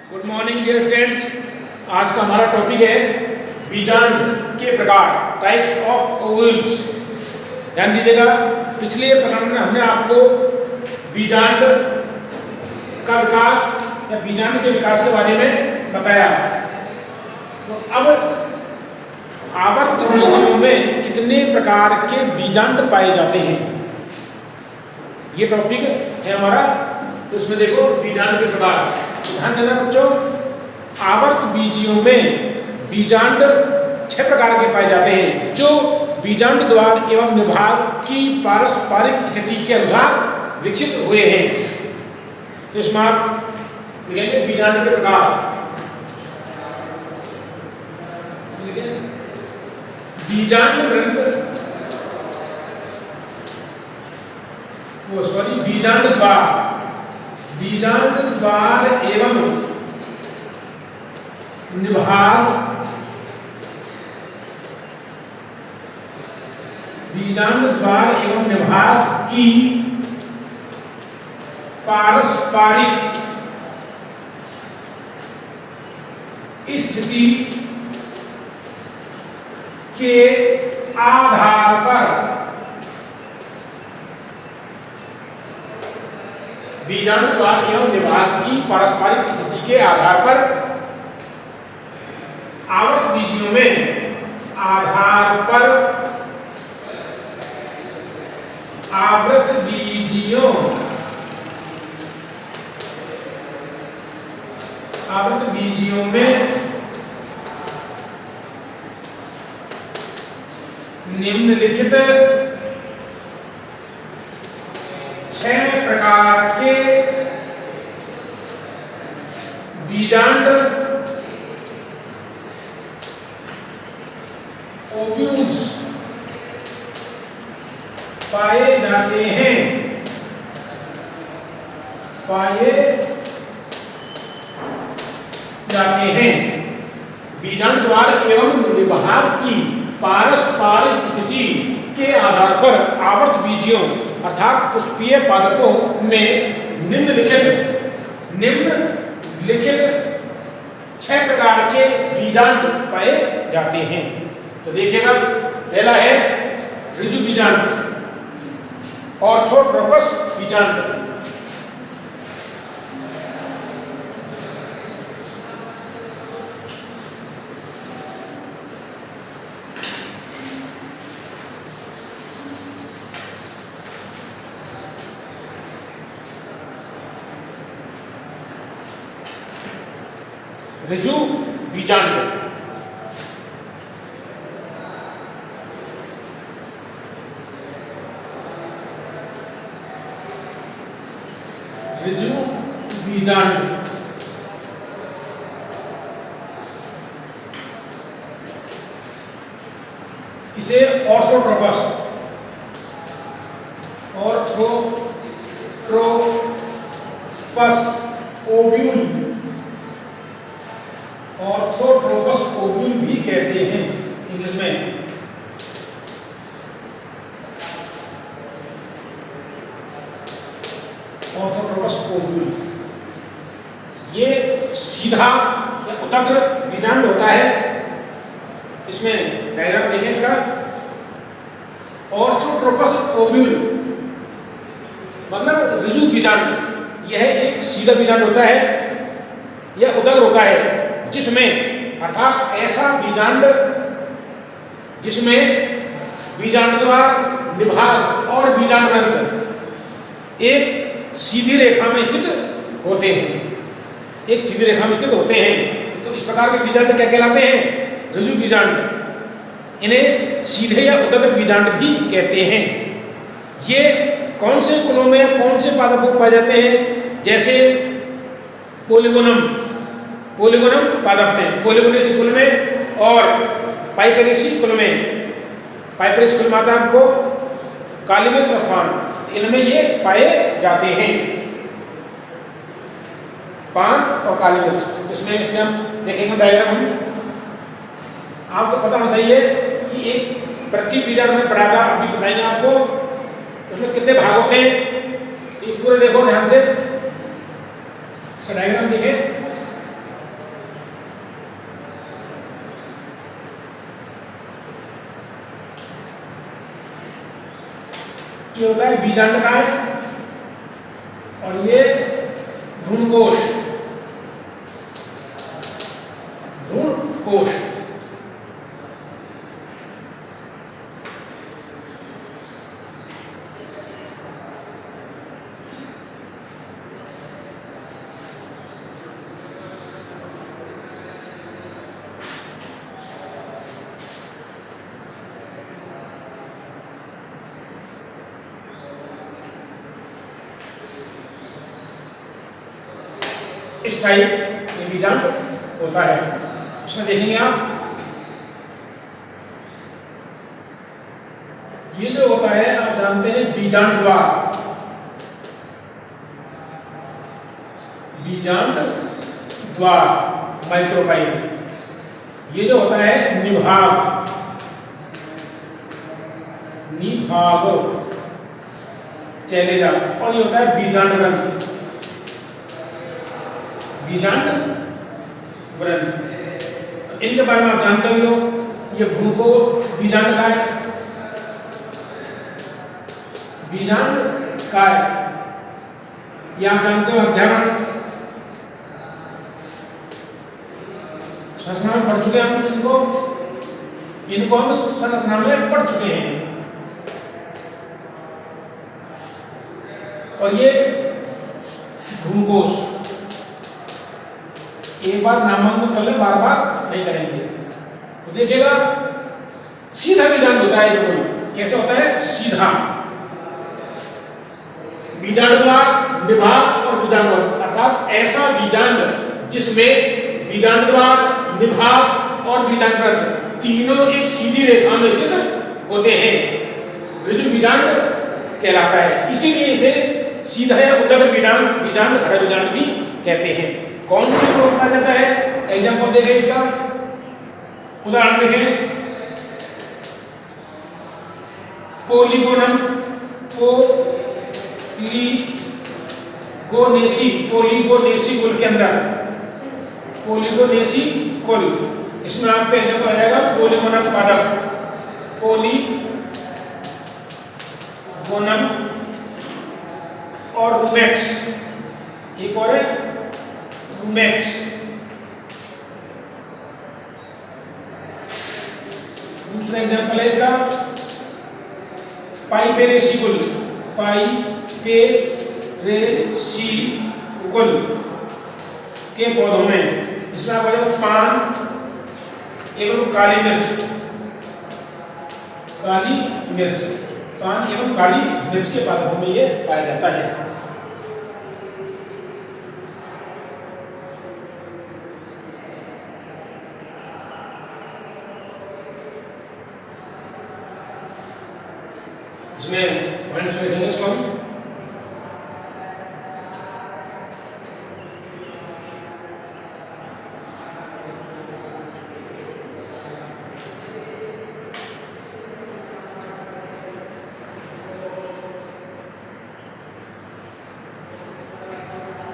Good morning dear students. आज का हमारा टॉपिक है बीजांड के प्रकार, टाइप्स ऑफ ओव्यूल्स। ध्यान दीजिएगा, पिछले प्रकरण में हमने आपको बीजांड का विकास या बीजांड के विकास के बारे में बताया। तो अब आवर्त बीजियों में कितने प्रकार के बीजांड पाए जाते हैं, ये टॉपिक है हमारा। तो इसमें देखो बीजांड के प्रकार, ध्यान देना बच्चों। आवर्त बीजियों में बीजांड 6 प्रकार के पाए जाते हैं, जो बीजांड द्वार एवं निभाग की पारस्परिक स्थिति के अनुसार विकसित हुए हैं। तो इसमें आप लिखेंगे बीजांड के प्रकार। बीजांड ग्रंथ, बीजांड द्वार, बीजांड द्वार एवं निभाग, बीजांड द्वार एवं निभाग की पारस्परिक स्थिति के आधार पर बीजांड द्वार एवं निभाग की पारस्परिक स्थिति के आधार पर आवर्त बीजियों में आवृत बीजियों में निम्नलिखित 6 प्रकार के बीजांड ओव्यूल्स पाए जाते हैं, बीजांड द्वार एवं निभाग की पारस्परिक स्थिति के आधार पर आवर्त बीजियों अर्थात पुष्पीय पादपों में निम्नलिखित 6 प्रकार के बीजांड पाए जाते हैं। तो देखिएगा, पहला है ऋजु बीजांड, ऑर्थोट्रोपस बीजांड। ऋजु बीजांड, ऋजु बीजांड इसे ऑर्थोट्रोपस ओव्यूल, ऑर्थोट्रोपस ओव्यूल भी कहते हैं इंग्लिश में। ऑर्थोट्रोपस ओव्यूल ये सीधा या उतग्र बीजांड होता है। इसमें डायग्राम देखें इसका। ऑर्थोट्रोपस ओव्यूल मतलब ऋजु बीजांड, यह एक सीधा बीजांड होता है या उदग्र होता है, जिसमें अर्थात ऐसा बीजांड जिसमें बीजांड द्वार, निभाग और बीजांड ग्रंथ एक सीधी रेखा में स्थित होते हैं, तो इस प्रकार के बीजांड क्या कहलाते हैं? ऋजु बीजांड। इन्हें सीधे या उदग्र बीजांड भी कहते हैं। ये कौन से कुलों में, कौन से पादपों पाए जाते हैं? जैसे पोलिगोनम पादप में, पोलिगोनेसी कुल में और पाइपेरेसी कुल में। पाइपेरेसी कुल में आता है आपको काली मिर्च और पान, इनमें ये पाए जाते हैं, पान और काली मिर्च। इसमें जब देखेंगे डायग्राम हम, आपको पता होना चाहिए कि एक प्रति बीजांड में पढ़ा था, अभी बताएंगे आपको उसमें कितने भाग होते हैं। ये पूरे देखो ध्यान से, इसका डायग्राम देखें। ये होता है बीजांड काय और ये भ्रूणकोश। भ्रूणकोश इस टाइप ये बीजांड होता है। इसमें देखेंगे आप ये जो होता है आप जानते हैं बीजांड द्वार। बीजांड द्वार माइक्रोपाइल। ये जो होता है निभाग। निभाग चैलेजा। और ये होता है बीजांड ग्रंथ। बीजांड ग्रंथ इनके बारे में आप जानते ही हो। ये भ्रूण को बीजांड काय, बीजांड काय ये आप जानते हो। अध्ययन संरचना में पढ़ चुके हैं हम। इनको हम संरचना में पढ़ चुके हैं। और ये भ्रूणकोश एक बार नामांकन कर ले, बार बार नहीं करेंगे। तो देखिएगा सीधा बीजांड होता है। कैसे होता है? सीधा। बीजांड द्वार, निभाग और बीजांड द्वार, अर्थात ऐसा बीजांड जिसमें बीजांड द्वार, निभाग और बीजांड ग्रंथ तीनों एक सीधी रेखा में स्थित होते हैं, ऋजु बीजांड कहलाता है। इसीलिए इसे सीधा या उदग्र बीजांड, खड़ा बीजांड भी कहते हैं। कौन से को माना जाता है? एग्जाम्पल देखें इसका, उदाहरण देखें। पोलीगोनम, पोलीगोनेसी कुल के अंदर, पोलीगोनेसी कुल, इसमें आपका एग्जाम्पल आ जाएगा पोलीगोनम पादप। पोलीगोनम और रूमेक्स, एक और है रूमेक्स। दूसरा एग्जाम्पल है इसका पाइपेरेसिकुल, पाइपेरेसिकुल के पौधों में। इसमें आप पान एवं काली मिर्च, काली मिर्च, पान एवं काली मिर्च के पादपों में ये पाया जाता है। इसमें पॉइंट्स लिखेंगे इसको हम।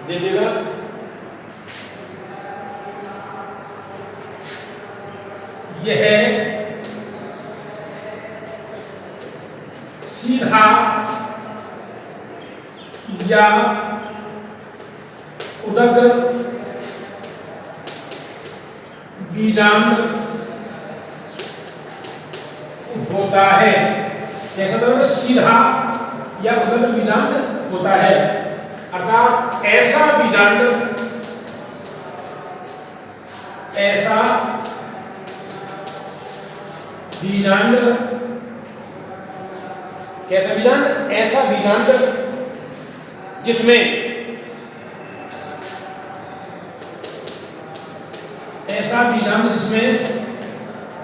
देखिएगा यह है सीधा या उदग्र बीजांड होता है। कैसा मतलब? सीधा या उदग्र बीजांड होता है, अर्थात ऐसा बीजांड, कैसा बीजांड? ऐसा बीजांड जिसमें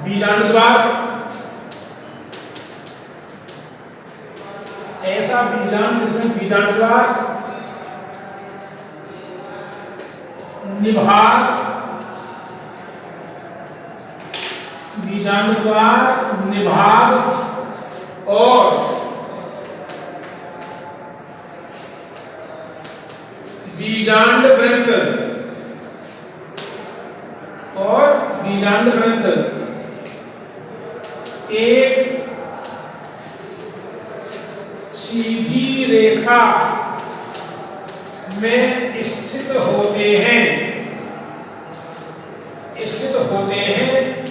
बीजांड द्वार, ऐसा बीजांड जिसमें बीजांड द्वार, निभाग, बीजांड द्वार, निभाग और बीजांड ग्रंथ, एक रेखा में स्थित होते हैं,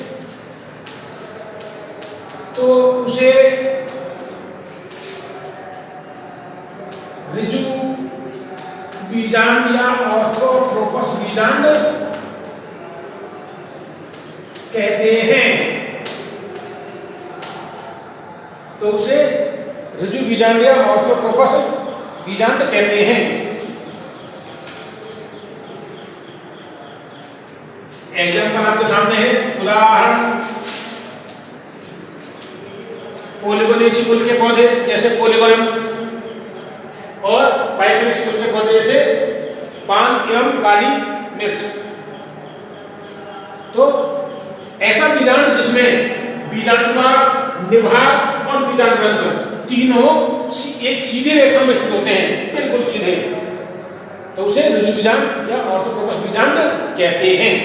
तो उसे ऋजु बीजांड या ऑर्थोट्रोपस बीजांड कहते हैं। तो उसे ऋजु बीजांड या ऑर्थोट्रोपस बीजांड कहते हैं। एग्जाम्पल आपके सामने है, उदाहरण पोलिगोनेसी कुल के पौधे जैसे पोलिगोनम और पाइपरेसी कुल के पौधे जैसे पान एवं काली मिर्च। तो ऐसा बीजांड जिसमें बीजांडद्वार, निभाग और बीजांडरंध्र तीनों एक सीधी रेखा में स्थित होते हैं, बिल्कुल सीधे, तो उसे ऋजु बीजांड या ऑर्थोट्रोपस बीजांड कहते हैं।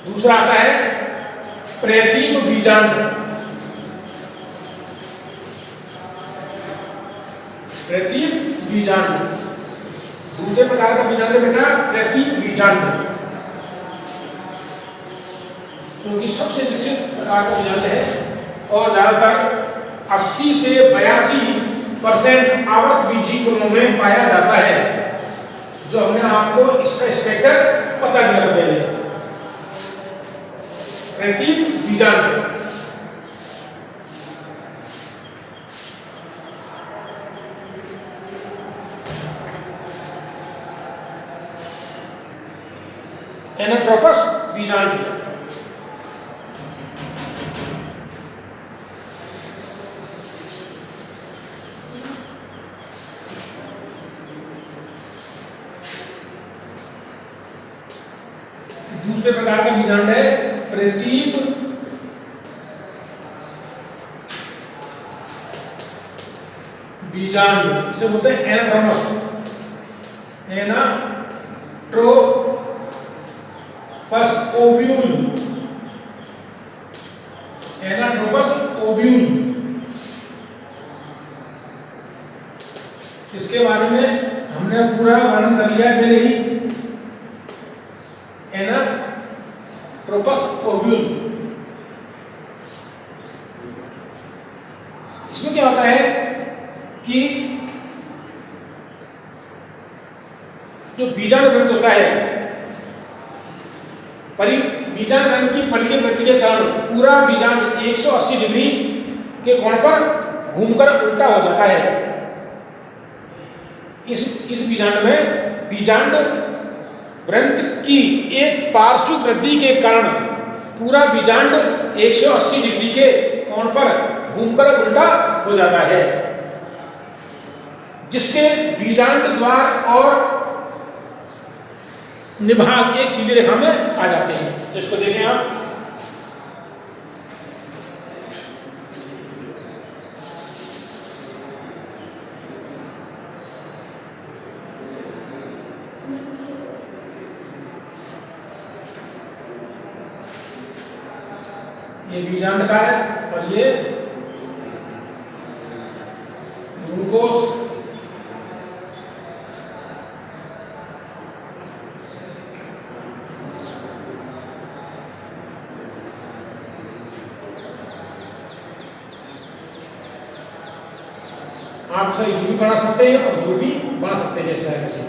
दूसरा आता है प्रतीप बीजांड। प्रतीप बीजांड दूसरे प्रकार का बीजांड बेटा प्रतीप बीजांड, क्योंकि सबसे विकसित प्रकार का बीजांड है और ज्यादातर 80 से 82% आवर्त बीजी कुलों में पाया जाता है, जो हमने आपको इसका स्ट्रक्चर पता दिया पहले। प्रतीप बीजांड एनाट्रोपस बीजांड दूसरे प्रकार का बीजांड है प्रतीप बीजांड, इसे बोलते हैं anatropous, anatropous ovule, anatropous ovule. इसके बारे में हमने पूरा वर्णन कर लिया पहले ही। एनाट्रोपस ओव्यूल, इसमें क्या होता है कि जो बीजांड ग्रंथ होता है, बीजांड ग्रंथ की परिधीय वृद्धि के कारण पूरा बीजांड 180 डिग्री के कोण पर घूमकर उल्टा हो जाता है। इस बीजांड में बीजांड ग्रंथ की एक पार्श्विक वृद्धि के कारण पूरा बीजांड 180 डिग्री के कोण पर घूमकर उल्टा हो जाता है, जिससे बीजांड द्वार और निभाग एक सीधी रेखा में आ जाते हैं। तो इसको देखें आप, ये बीजांड का है और ये ग्लूकोस, आप इसे यू भी बना सकते हैं और यू भी बना सकते हैं, जैसे है वैसे।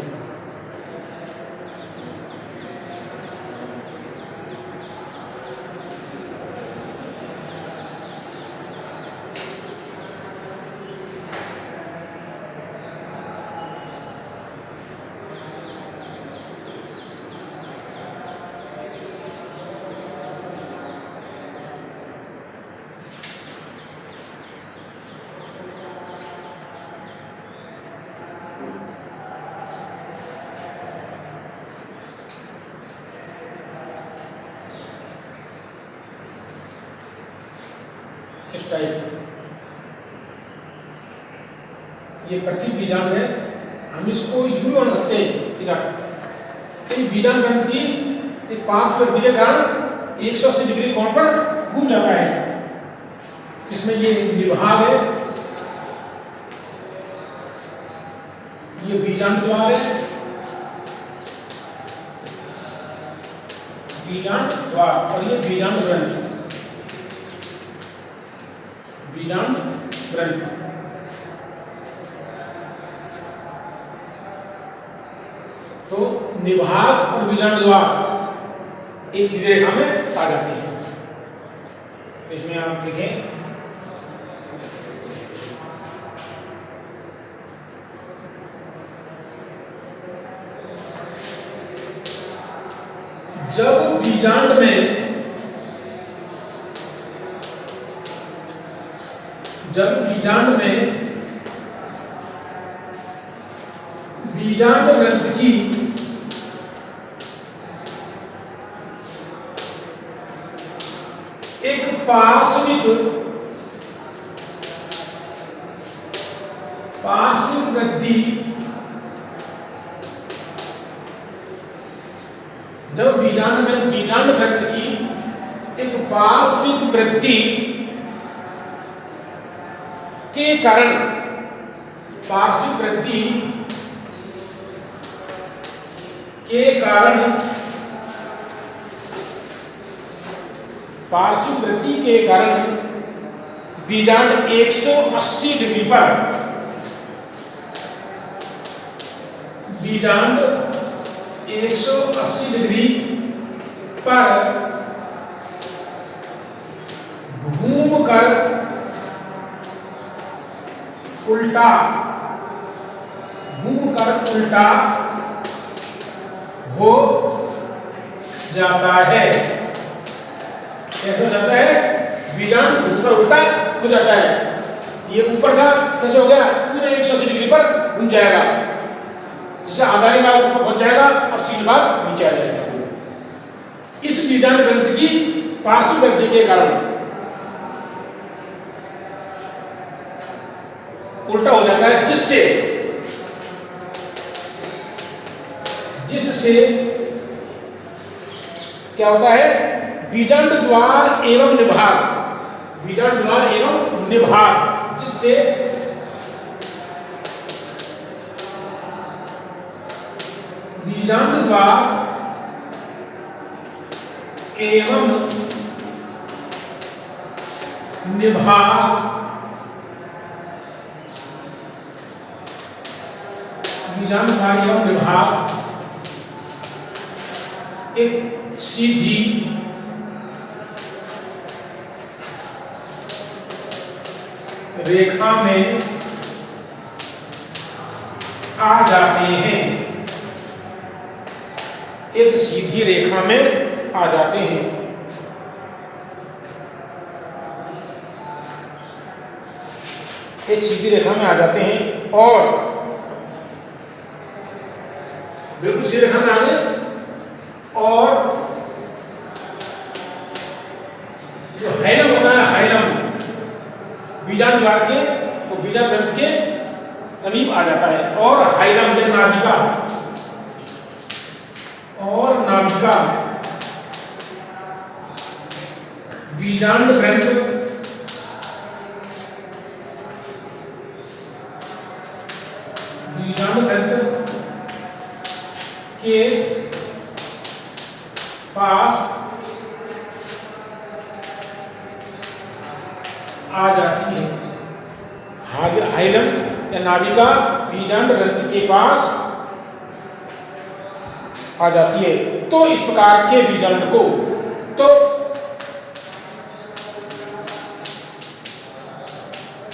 इस टाइप ये प्रतीप बीजांड है। हम इसको यूं बना सकते हैं इधर, तो ये बीजांड ग्रंथ की एक पार्श्व वृद्धि के कारण 180 डिग्री कोण पर घूम जाता है। इसमें ये निभाग है, ये बीजांड द्वार है, बीजांड द्वार, और ये बीजांड ग्रंथ, बीजांड ग्रंथ। तो निभाग और बीजांड द्वार एक सीधी रेखा में आ जाते हैं। इसमें आप लिखें जब बीजांड में बीजांड ग्रंथ की एक पार्श्विक वृद्धि, जब बीजांड में बीजांड ग्रंथ की एक पार्श्विक वृद्धि के कारण, पार्श्विक वृद्धि के कारण, पार्श्विक वृद्धि के कारण बीजांड 180 डिग्री पर, बीजांड 180 डिग्री पर घूमकर उल्टा हो जाता है। कैसे हो जाता है? बीजांड घूमकर उल्टा हो जाता है। ये ऊपर था, कैसे हो गया? पूरे 180 डिग्री पर घूम जाएगा, जिससे आधारी भाग ऊपर पहुंच जाएगा और शीर्ष भाग नीचे आ जाएगा। इस बीजांड ग्रंथ की पार्श्व वृद्धि के कारण उल्टा हो जाता है, जिससे क्या होता है? बीजांड द्वार एवं निभाग, बीजांड द्वार एवं निभाग, जिससे बीजांड द्वार एवं निभाग, बीजांड द्वार एवं निभाग एक सीधी रेखा में आ जाते हैं, एक सीधी रेखा में आ जाते हैं। एक सीधी रेखा में आ जाते हैं और बिल्कुल सीधी रेखा में आ गए, और जो हाइलम होता है, हाइलम बीजांड द्वार के, तो बीजांड ग्रंथ के समीप आ जाता है, और हाइलम या नाभिका, और नाभिका बीजांड ग्रंथ के पास आ जाती है। हाइलम या नाभिका बीजांड ग्रंथ के पास आ जाती है। तो इस प्रकार के बीजांड को, तो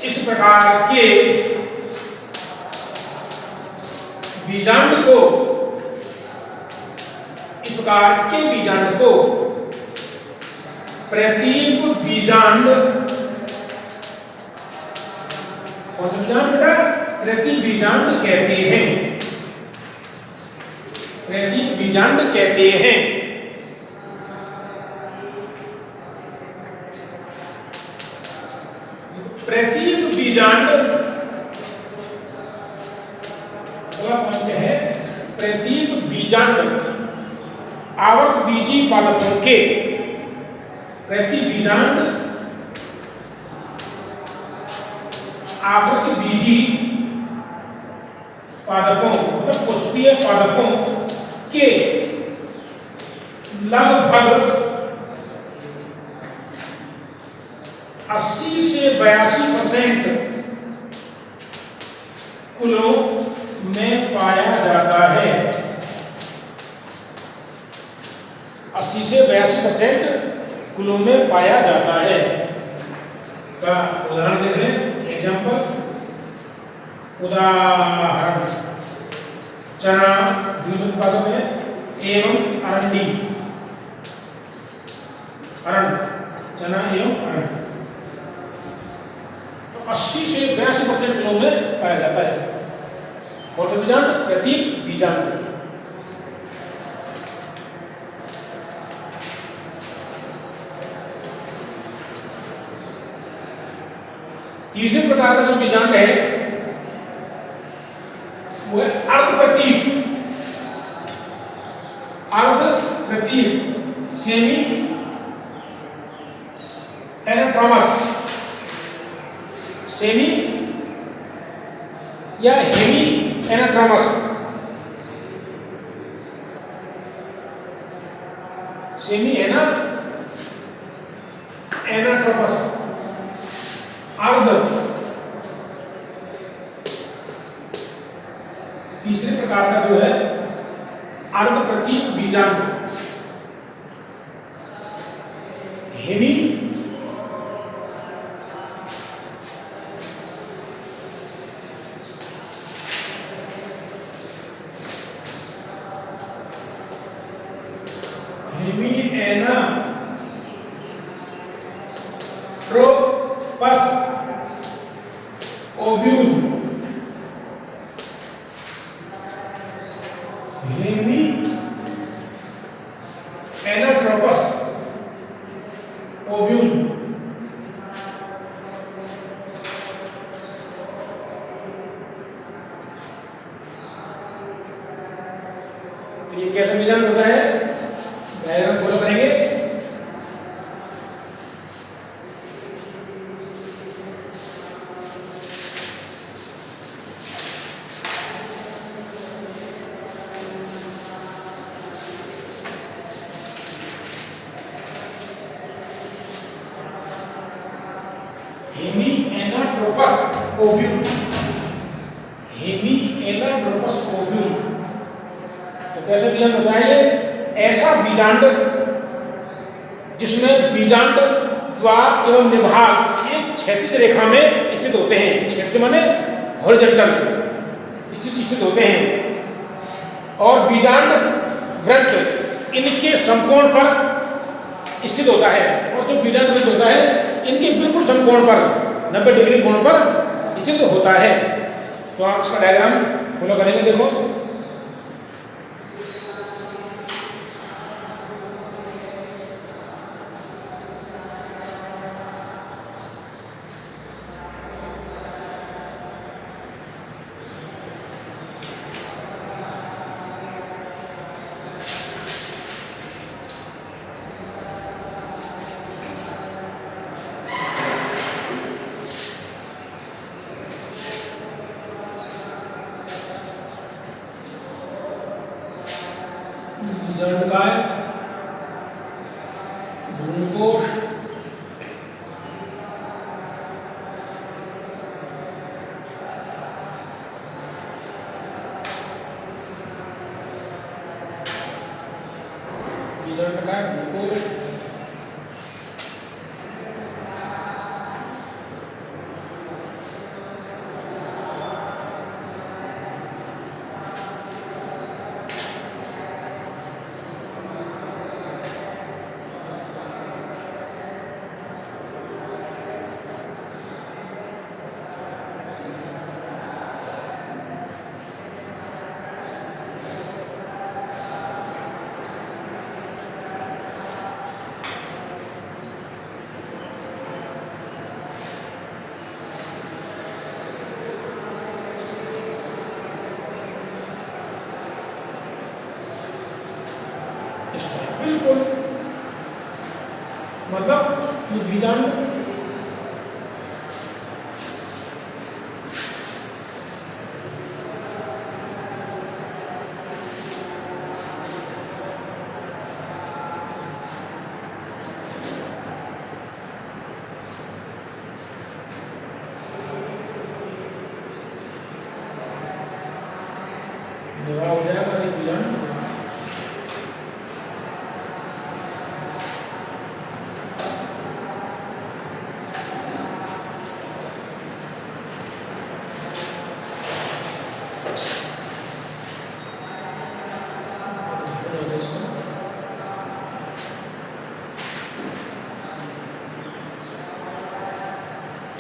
इस प्रकार के बीजांड को, इस प्रकार के बीजांड को प्रतीप बीजांड, और बीजांड बेटा प्रतीप बीजांड कहते हैं, प्रतीप बीजांड कहते हैं। प्रतीप बीजांड, बीजांड आवर्त बीजी पादपों के प्रति बीजांड आवर्त बीजी पादपों मतलब पुष्पीय पादपों के लगभग 80 से 82% कुलों में पाया जाता है। 80 से 82% कुलों में पाया जाता है का उदाहरण देख लें। एग्जाम्पल, उदाहरण चना द्विबीज पादप है एवं अरंडी, अरंड, चना एवं अरंड 80 से 82% किलो में पाया जाता है। और बीजांड प्रति बीजांड तीसरे प्रकार का जो बीजांड है वो है अर्धप्रतीक। अर्धप्रतीक सेमी एनाट्रोमस, सेमी या हेमी एनाट्रोमस, सेमी एनाट्रोमस अर्ध। तीसरे प्रकार का जो है अर्धप्रतीक बीजांड hemi anatropous ovule, hemi anatropous ovule ये कैसा बीजांड होता है, डायग्राम फॉलो करेंगे। Hemi anatropous ovule, hemi anatropous ovule तो कैसे बीजांड होता है? ये ऐसा बीजांड जिसमें बीजांड द्वार एवं निभाग एक क्षैतिज रेखा में स्थित होते हैं। क्षैतिज माने हॉरिजॉन्टल स्थित होते हैं और बीजांड वृत्त इनके समकोण पर स्थित होता है। और जो बीजांड वृत्त होता है इनके बिल्कुल समकोण पर 90 डिग्री कोण पर स्थित होता है। तो आप इसका डायग्राम फॉलो करेंगे। देखो बीजांडकाय भ्रूणकोश बीजांडकाय भ्रूणकोश मतलब ये बीजांड निभा हो जाएगा ये बीजांड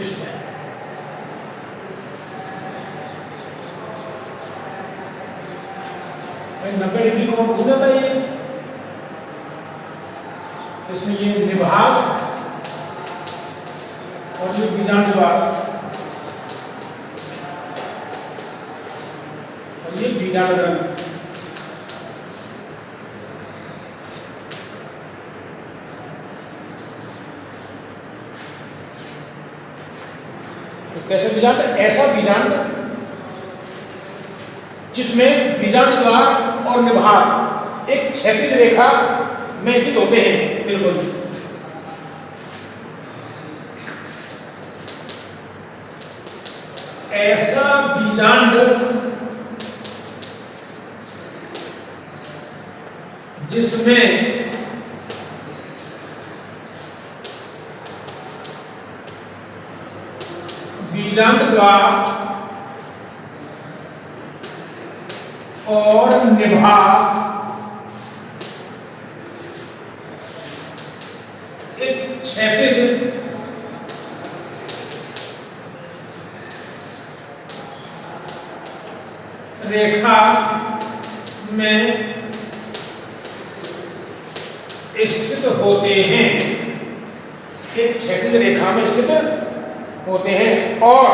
इसमें 90 डिग्री को हो जाता है ये, इसमें ये निभाग और ये बीजांड द्वार और ये बीजांड ग्रंथ। तो कैसे बीजांड? ऐसा बीजांड जिसमें बीजांड द्वार और निभाग एक क्षैतिज रेखा में स्थित होते हैं। बिल्कुल ऐसा बीजांड जिसमें बीजांड द्वार और निभाग एक क्षैतिज रेखा में स्थित होते हैं, एक क्षैतिज रेखा में स्थित होते हैं और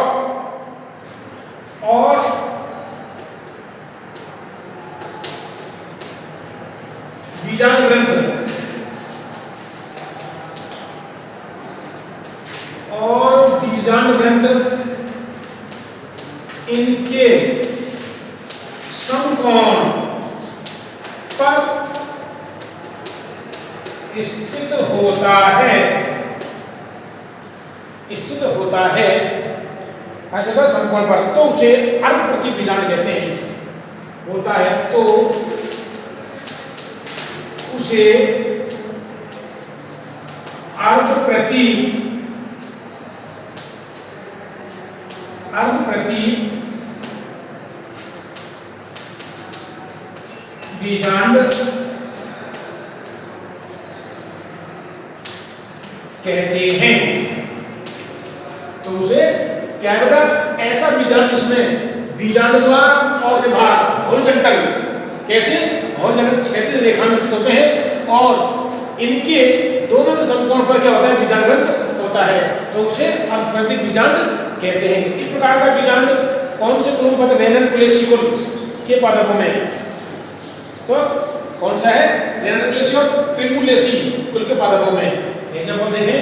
बीजांड ग्रंथ और बीजांड ग्रंथ इनके समकोण पर स्थित होता है ऐसा समकोण पर, तो उसे अर्ध प्रति बीजांड कहते हैं। होता है तो उसे अर्ध प्रति बीजांड कहते हैं। तो उसे क्या है बेटा? ऐसा बीजांड जिसमें बीजांड द्वार और निभाग हॉरिजॉन्टल, कैसे? हॉरिजॉन्टल क्षैतिज रेखा में स्थित होते हैं और इनके दोनों के समकोण पर क्या होता है? बीजांड ग्रंथ होता है, तो उसे अर्धप्रति बीजांड कहते हैं। इस प्रकार का बीजांड कौन से कुलों पर? रेनन कुलेसी कुल के पादपों में। तो कौन सा है? रेनन कुलेसी और प्रिमुलेसी कुल के पादपों में। एग्जाम्पल देखें,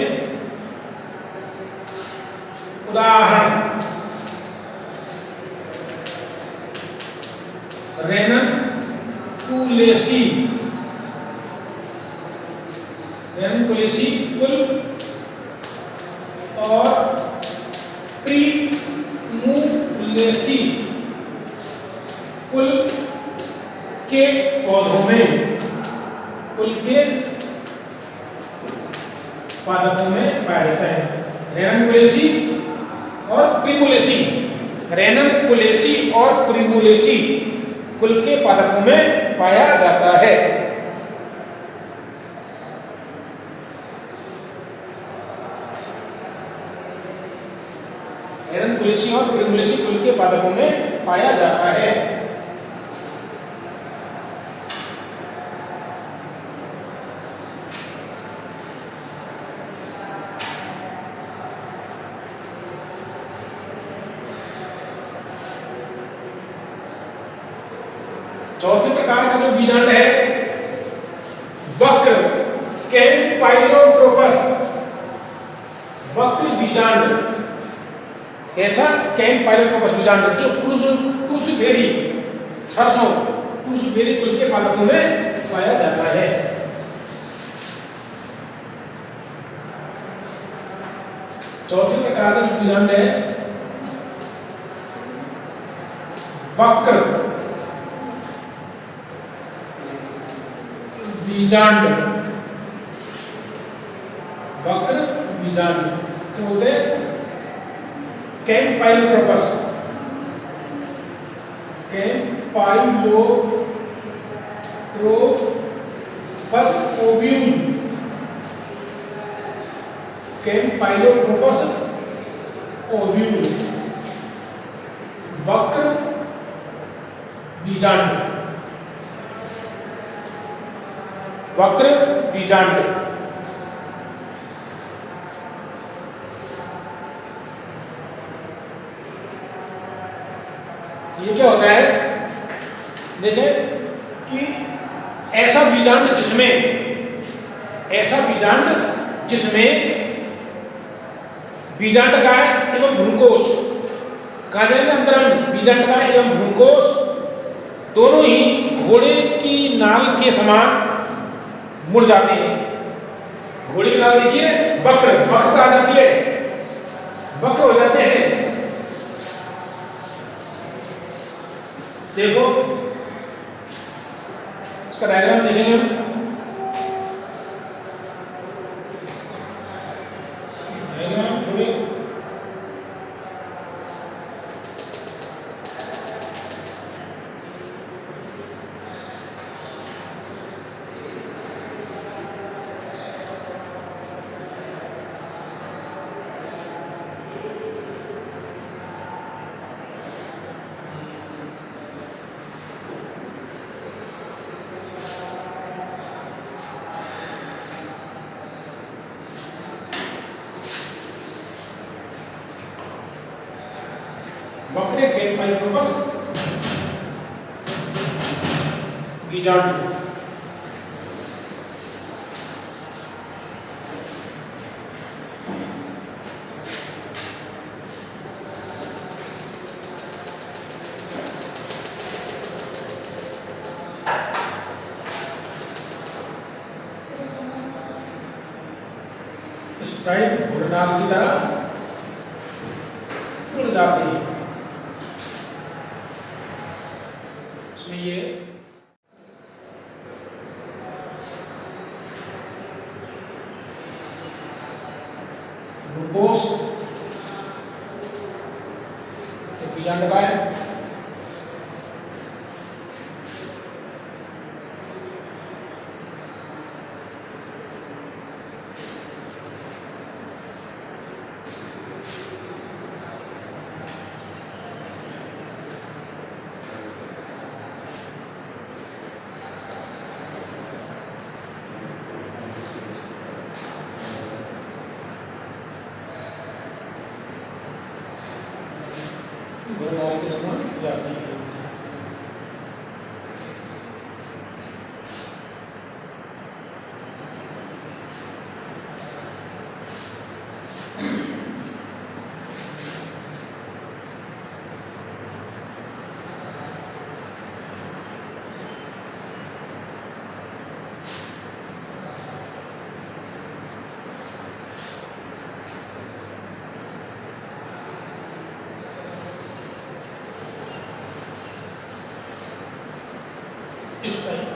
उदाहरण रेनन कुलेसी कुल और प्रिमुलेसी कुल के पौधों में, कुल के पादपों में पाया जाता है। रेनन कुलेसी और प्रिमुलेसी, रेनन कुलेसी और प्रिमुलेसी कुल के पादपों में पाया जाता है। रेनन कुलेसी और प्रिमुलेसी कुल के पादपों में पाया जाता है। चौथे प्रकार का जो बीजांड है, वक्र कैम्पाइलोट्रोपस वक्र बीजांड, ऐसा कैम्पाइलोट्रोपस बीजांड जो क्रूसिफेरी सरसों क्रूसिफेरी कुल के पालकों में पाया जाता है। चौथे प्रकार का जो बीजांड है वक्र बीजांड, वक्र बीजांड से बोलते हैं कैम्पाइलोट्रोपस, कैम्पाइलोट्रोपस ओव्यूल, कैम्पाइलोट्रोपस ओव्यूल वक्र बीजांड, वक्र बीजांड। ये क्या होता है, देखिए कि ऐसा बीजांड जिसमें बीजांडकाय एवं भ्रूणकोश, कहा जाएगा अंदर हम बीजांडकाय एवं भ्रूणकोश दोनों ही घोड़े की नाल के समान मुड़ जाते हैं। घोड़े की नाल देखिए वक्रता आ जाती है, वक्र हो जाते हैं। देखो इसका डायग्राम देखेंगे हम, डायग्राम थोड़ी वक्र कैम्पाइलोट्रोपस बीजांड। इस टाइप घुड़नाल की तरह उड़ जाते हैं। ये ग्लूकोज बीजांडकाय, घुड़नाल के समान जाती है। इस टाइप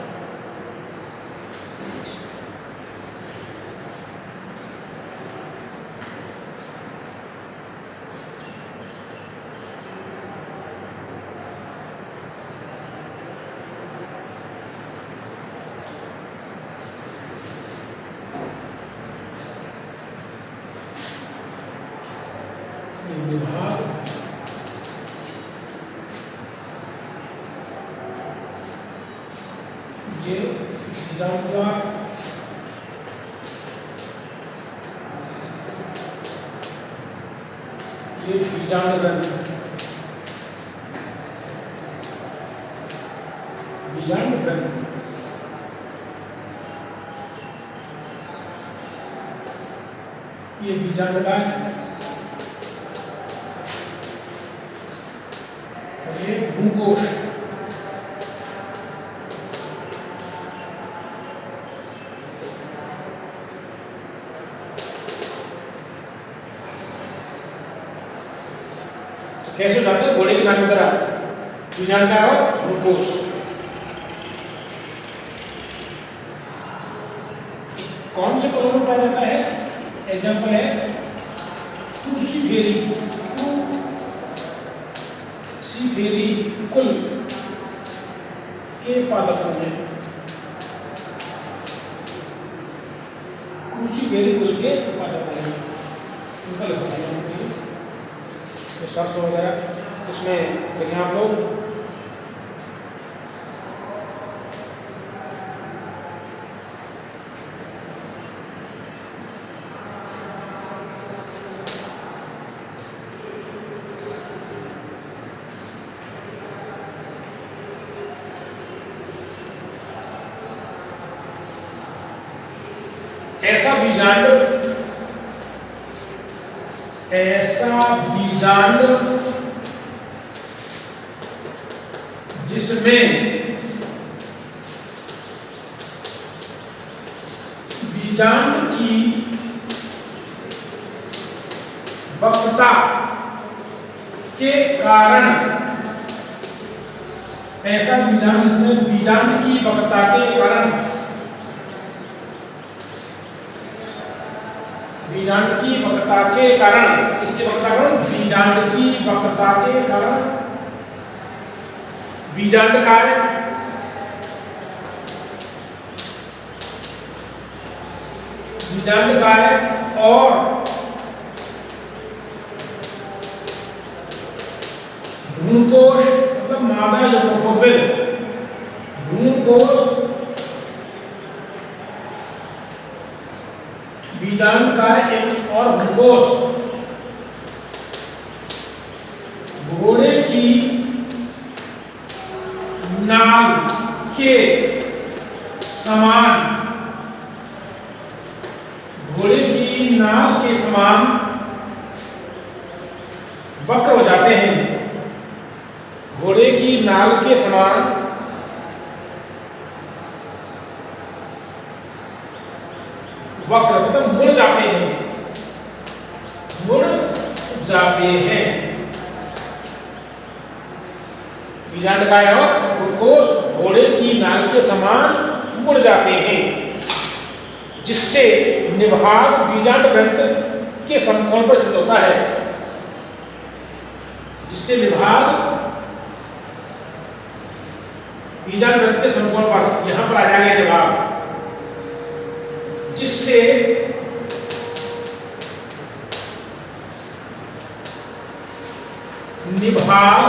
विभाग ये बीजांडका ये बीजांड ग्रंथ, बीजांड ग्रंथ ये बीजांड का है और ये भ्रूकोश। तो कैसे हो जाता है घोड़े की नाक की तरह, बीजांड का और भ्रूकोश। कौन से कुलों में पाया जाता है? एग्जाम्पल है क्रूसीफेरी कुल के पादपों में, क्रूसीफेरी कुल के पादपों में उनका लिखा है तो सरसों वगैरह उसमें लिखे आप लोग। ऐसा बीजांड जिसमें बीजांड की वक्रता के कारण, ऐसा बीजांड जिसमें बीजांड की वक्रता के कारण, बीजांड की वक्रता के कारण, किसकी वक्रता के कारण? बीजांड की वक्रता के कारण। बीजांड का है बीजांड का है और भ्रूकोश मतलब मादा यौनकोद्भिद, भ्रूकोश बीजांड का एक और भ्रूकोश घोड़े की नाल के समान, घोड़े की नाल के समान वक्र हो जाते हैं। घोड़े की नाल के समान वक्र मतलब मुड़ जाते हैं, मुड़ जाते हैं। बीजांड का है और भ्रूकोश घोड़े की नाल के समान मुड़ जाते हैं, जिससे निभाग बीजांड ग्रंथ के समकोण पर स्थित होता है। जिससे निभाग बीजांड ग्रंथ के समकोण पर, यहां पर आ जाएगा निभाग, जिससे निभाग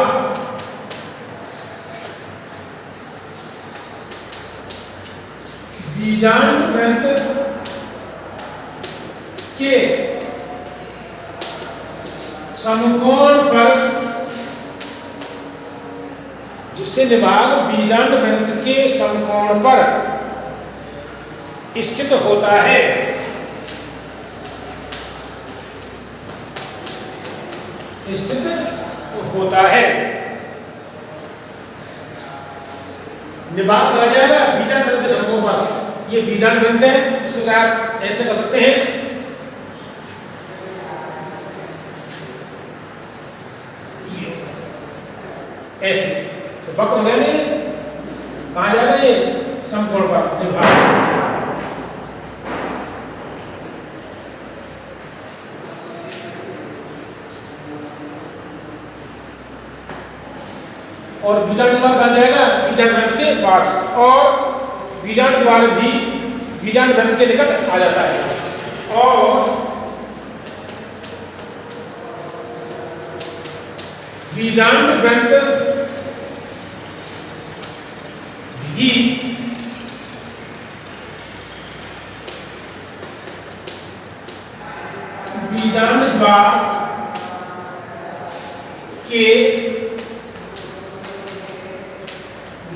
बीजांड ग्रंथ के समकोण पर, जिससे निभाग बीजांड ग्रंथ के समकोण पर स्थित होता है। स्थित होता है। निभाग कहा जाएगा बीजांड ग्रंथ के समकोण पर। ये बीजांड ग्रंथ है, इसको आप ऐसे कर सकते हैं, ये ऐसे तो वक्र हो गया नहीं, कहा जाएगा ये समकोण पर निभाग। और बीजांड द्वार कहा जाएगा बीजांड ग्रंथ के पास, और बीजांड द्वार भी बीजांड ग्रंथ के निकट आ जाता है। और बीजांड ग्रंथ भी बीजांड द्वार के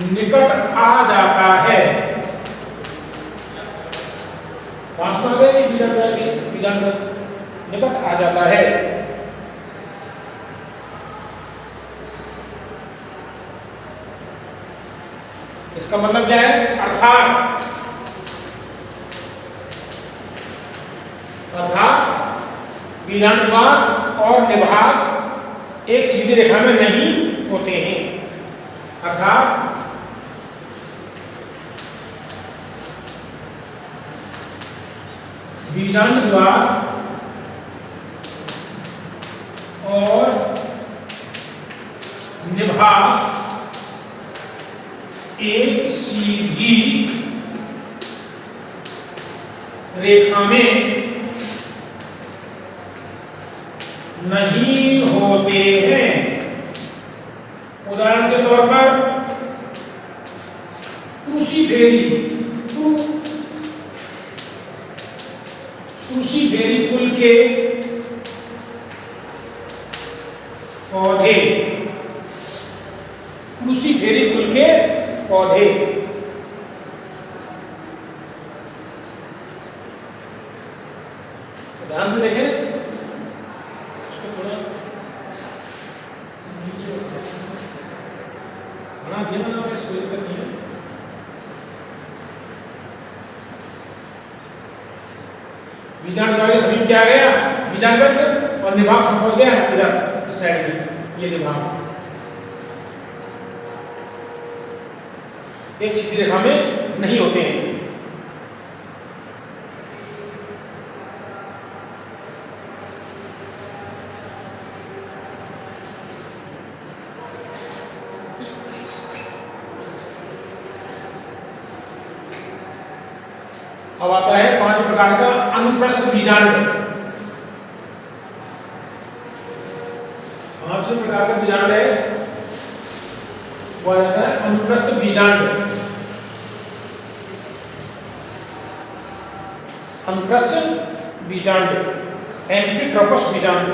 निकट आ जाता है। पास में आ गए बीजांड ग्रंथ, निकट आ जाता है। इसका मतलब क्या है? अर्थात बीजांड विभाग और निभाग एक सीधी रेखा में नहीं होते हैं। अर्थात बीजांड विभाग और निभाग एक सीधी रेखा में नहीं होते हैं। उदाहरण के तौर पर क्रूसीफेरी कुल के पौधे, क्रूसीफेरी कुल के पौधे ध्यान से देखें, इसको थोड़ा नीचे बना दिया ना, इसको दिक्कत नहीं है। बीजांड द्वारा समीप क्या आ गया? बीजांड वृत्त, और निभाग कहाँ पहुंच गया? इधर इस साइड में, ये निभाग एक सीधी रेखा में नहीं होते हैं। अब आता है 5 प्रकार का अनुप्रस्थ बीजांड। 5 प्रकार का बीजांड है, वो आ जाता है अनुप्रस्थ बीजांड। अनुप्रस्थ बीजांड, एम्फिट्रोपस बीजांड।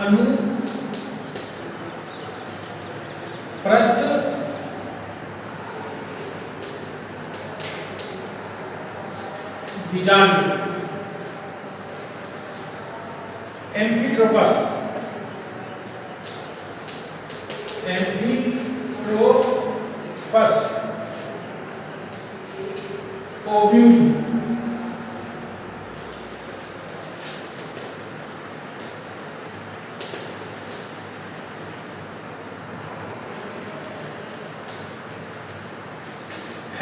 अनुप्रस्थ बीजांड, एम्फिट्रोपस, ओव्यूल,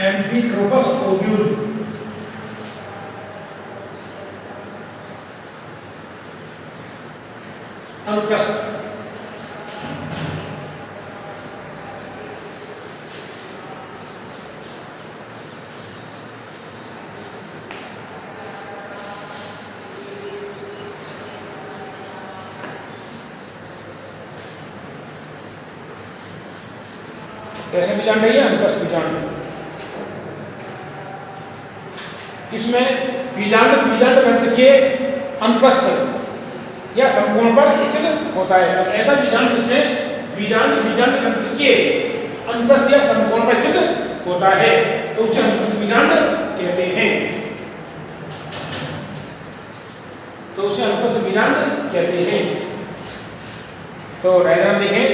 एम्फिट्रोपस ओव्यूल। अनुप्रस्थ कैसे बीजांड है? अनुप्रस्थ बीजांड। इसमें बीजांड वृत्त के अनुप्रस्थ या समकोण पर स्थित होता है। ऐसा बीजांड जिसमें बीजांड वृत्त के अनुप्रस्थ या समकोण पर स्थित होता है तो उसे अनुप्रस्थ बीजांड कहते हैं। तो डायग्राम देखें।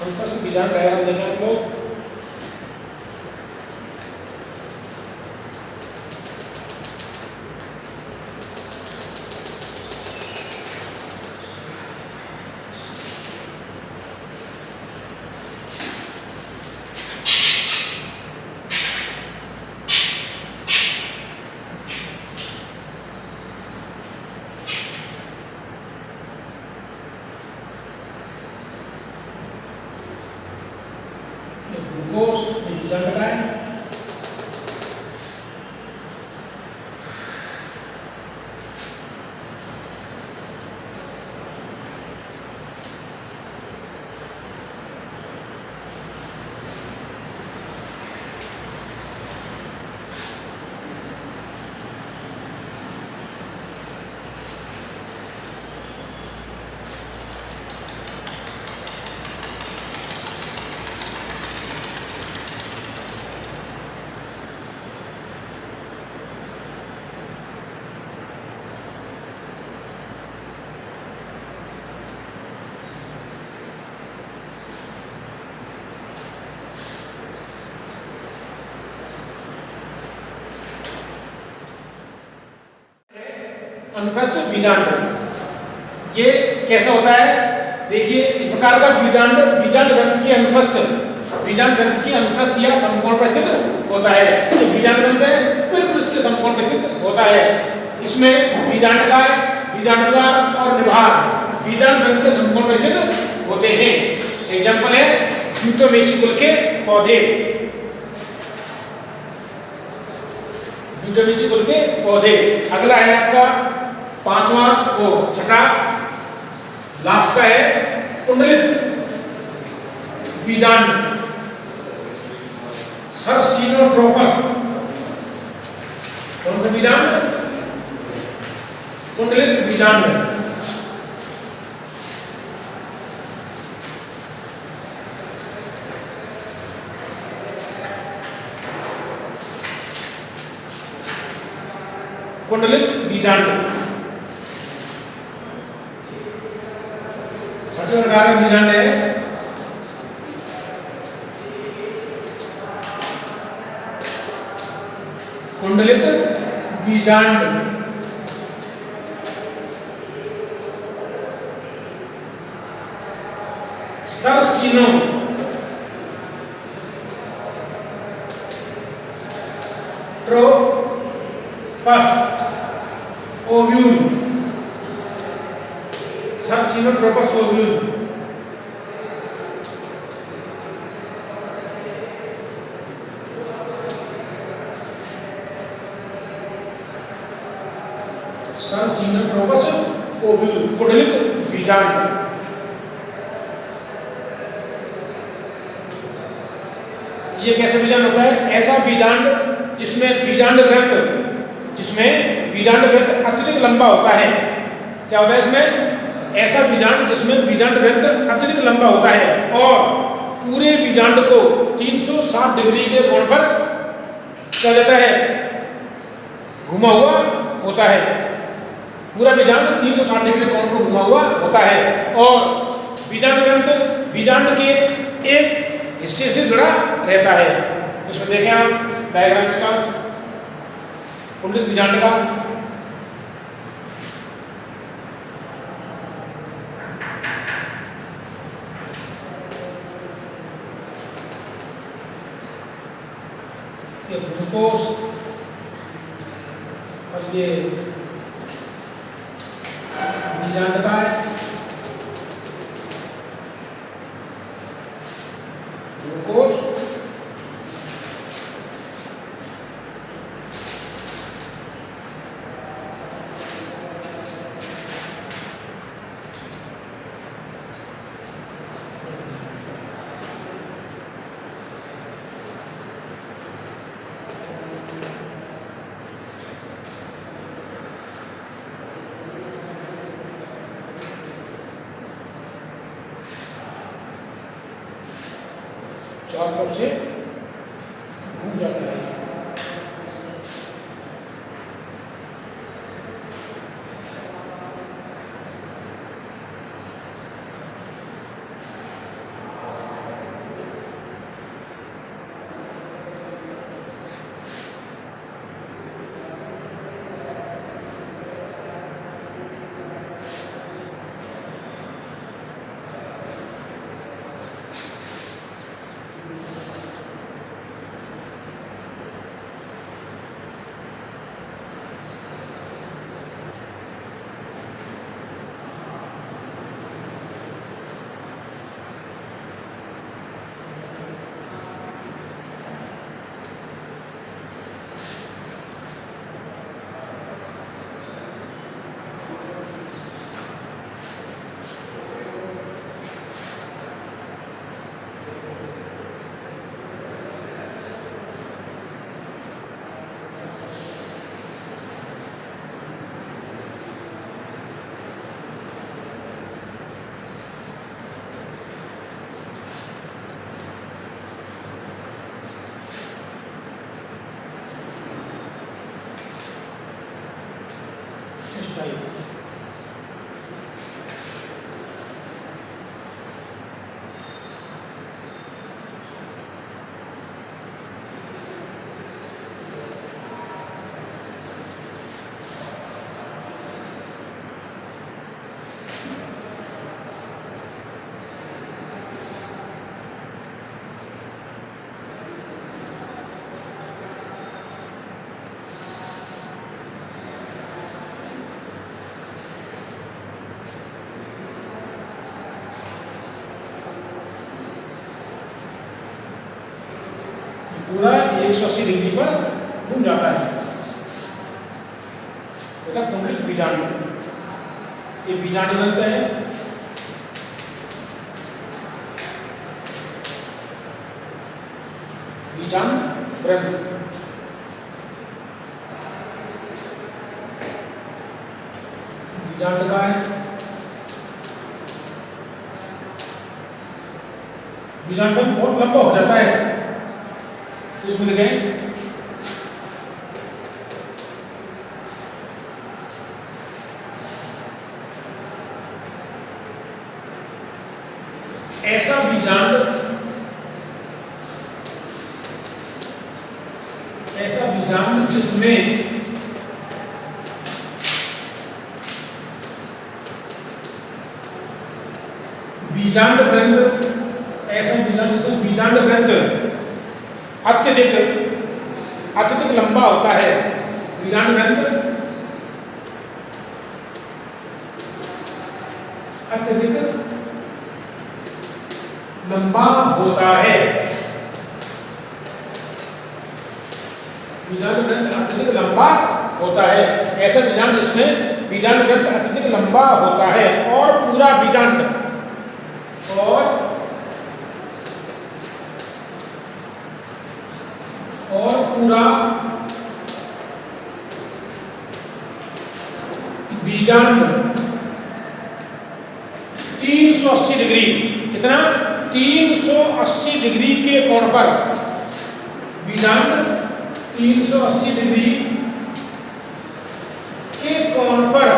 अनुप्रस्थ बीजांड डायग्राम देखें हम लोग। ग्लूकोज बीजांड का है। अनुप्रस्थ बीजांड। ये कैसा होता है? देखिए, इस प्रकार का बीजांड ग्रंथ के अनुप्रस्थ या समकोण पर स्थित होता है। तो बीजांड ग्रंथ है बिल्कुल इसके समकोण पर स्थित होता है। इसमें बीजांडकार, बीजांडद्वार और निभाग बीजांड ग्रंथ के समकोण पर स्थित होते हैं। एग्जाम्पल है ब्यूटोमेसी कुल के पौधे। ब्यूटोमेसी कुल के पौधे। अगला है आपका छठा लास्ट का है कुंडलित बीजांड, सरसीनोट्रोपस। कौन सा बीजांड? कुंडलित बीजांड। कुंडलित बीजांड छठे प्रकार का बीजांड है कुंडलित बीजांड। सरसीनोट्रोपस ओव्यूल। सरसीनोट्रोपस ओव्यूल। सरसीनोट्रोपस ओव्यूल कुंडलित बीजांड। ये कैसा बीजांड होता है? ऐसा बीजांड जिसमें बीजांड ग्रंथ अत्यधिक लंबा होता है। क्या होता है इसमें? ऐसा बीजांड जिसमें बीजांड ग्रंथ अत्यधिक लंबा होता है और पूरे बीजांड को 360 डिग्री के कोण पर क्या जाता है? घुमा हुआ होता है। पूरा बीजांड 360 डिग्री कोण पर घुमा हुआ होता है और बीजांड ग्रंथ बीजांड के एक हिस्से से जुड़ा रहता है। इसमें देखें आप डायग्राम इसका कुंडलित बीजांड का। ये ग्लूकोज और ये बीजांड का है। ग्लूकोज चारों तरफ से घूम जाता है। पूरा 180 डिग्री पर घूम जाता है। कुंडलिक बीजांड, ये बीजांड ग्रंथ है। बीजांड ग्रंथ बीजांड का है। बीजांड ग्रंथ बहुत लंबा हो जाता है, तो इसमें लिखें ऐसा बीजांड जिसमें बीजांड ग्रंथ, ऐसा बीजांड जिसमें बीजांड ग्रंथ अत्यधिक लंबा होता है। बीजांड ग्रंथ अत्यधिक लंबा होता है। बीजांड ग्रंथ अत्यधिक लंबा होता है, ऐसा बीजांड जिसमें बीजांड ग्रंथ अत्यधिक लंबा होता है और पूरा बीजांड और पूरा बीजांड 380 डिग्री, कितना 380 डिग्री के कोण पर, बीजांड 380 डिग्री के कोण पर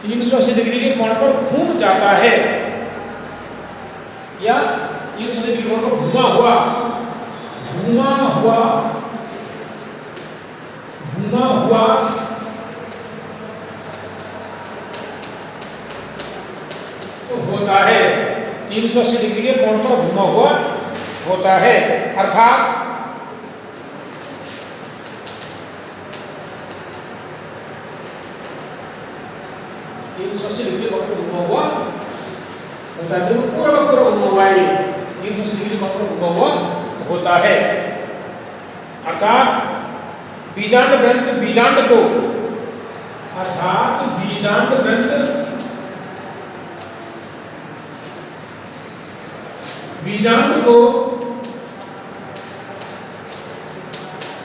380 डिग्री के कोण पर घूम जाता है, या 380 डिग्री कोण पर घुमा हुआ तो होता है। 380 डिग्री के कोण पर घुमा हुआ होता है, अर्थात डिग्री कोण पर घुमा हुआ होता है, जो पूरा घुमा हुआ है, 380 डिग्री कोण पर घुमा हुआ होता है। अर्थात बीजांड ग्रंथ बीजांड को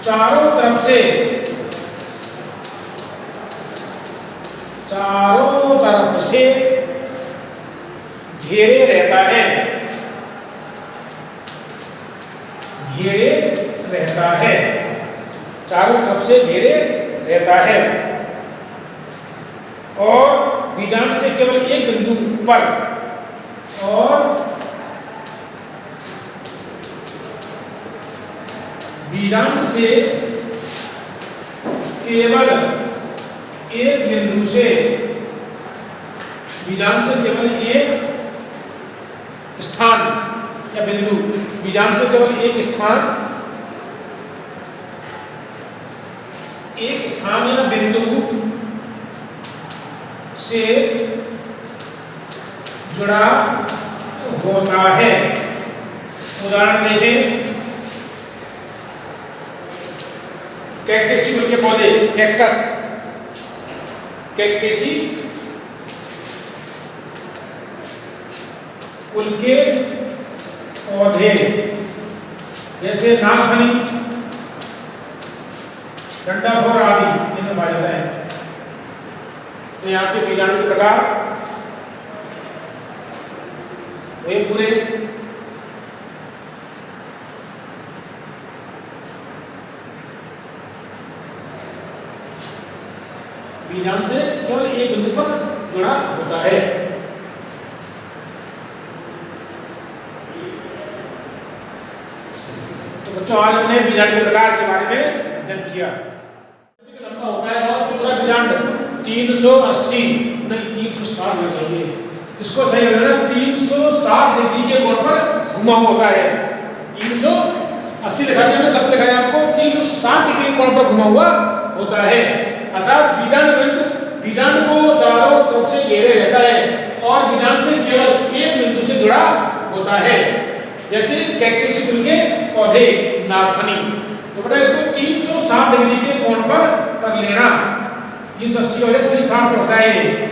4 तरफ से घेरे रहता है, चारों तरफ से घेरे रहता है और बीजांड से केवल एक बिंदु पर और बीजांड से केवल एक बिंदु से बीजांड से केवल एक स्थान या बिंदु, बीजांड से केवल एक स्थान या बिंदु से जुड़ा होता है। उदाहरण देखें, कैक्टेसी कुल के पौधे, कैक्टेसी कुल के पौधे जैसे नागफनी, डंडाफोर आदि इनमें पाया जाता है। तो यहाँ के बीजाणु के प्रकार वे पूरे बीजाणु से केवल एक बिंदु पर जुड़ा होता है। तो बच्चों, आज हमने बीजाणु के प्रकार के बारे में अध्ययन किया। लंबा होता है और पूरा बीजांड 380 नहीं 360 होना चाहिए, इसको सही होना 360 डिग्री के कोण पर घुमा होता है। 380 लिखा गया ना, कब लिखा है आपको? 360 डिग्री के कोण पर घुमा हुआ होता है। अर्थात बीजांड को चारों तरफ से घेरे रहता है और बीजांड से केवल एक बिंदु से जुड़ा होता है। जैसे कैक्टस के पौधे, नागफनी, तो बेटा इसको 360 डिग्री के कोण पर कर लेना। 380 हो जाए 360 होता है ये।